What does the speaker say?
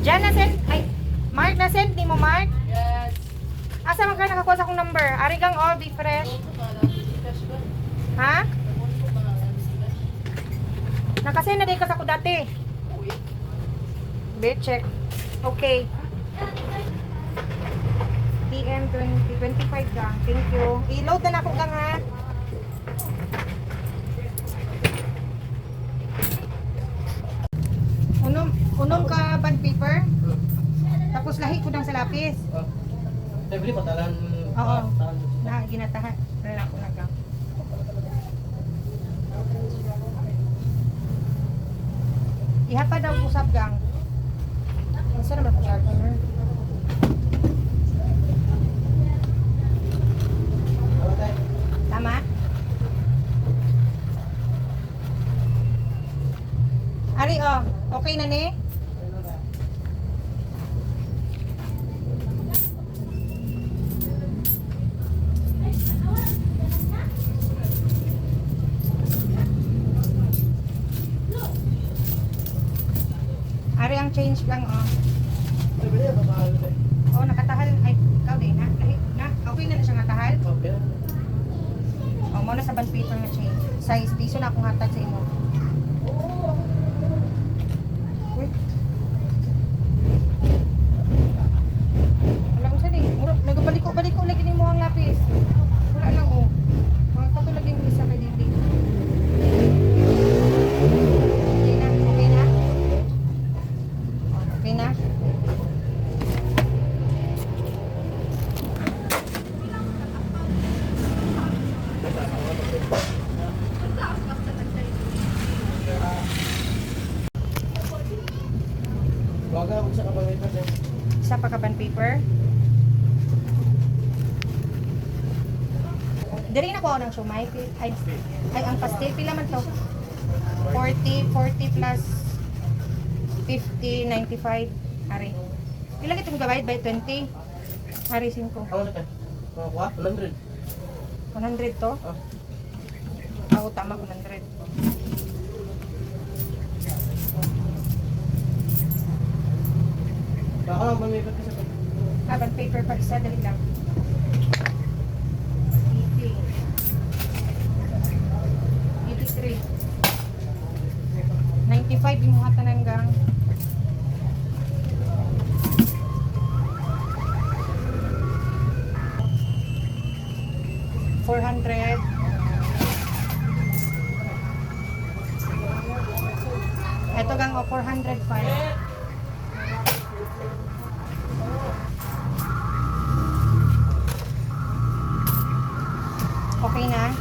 Diyan na send. Ay, Mark, na send ni mo, Mark? Yes. Asa man ka nakakuha sa akong number? Ari kang all, be fresh. Ha? Nakasend na din ka sa ako dati. Be, check. Okay. TM 2025 gang. Thank you. I-load na ako gang ha. Unom ka band paper. Tapos lahi ko lang sa lapis. Bili patalan. Oo. Na ginatahan. Wala ako na gang. Iha pa daw usap gang. Saan naman ko sharpener? Tama? Ari oh, okay na ni? Ari ang change lang oh. Oh, nakatahal. Ay, ikaw din ha? Na, okay na siya natahal? Okay. Oh, mo na sa band paper na change. Size, piso na akong hatag sa imo. Uy. Wala ko saan eh. Nagbaliko lagi ni mo ang lapis. Wala lang oh. Mga katulad yung isa kay Didi. Okay na? Okay na? Oh, okay na? Baga ako sa kapangit na. Isa pa ka band paper. Diri na ko ako ng sumay. Ay, ang pastel. Pila man to? 40 plus 50, 95. Hari. Pila kitong gabayad by 20? Hari 5. Ano na ka? Kuha? 100. 100 to? Ah. Oo, tama 100. Baka lang pamipat ka sa pag... Band paper pa isa. Dali lang. 83. 95 yung mga tananggang. $400. Ito gang o 405. Okay na?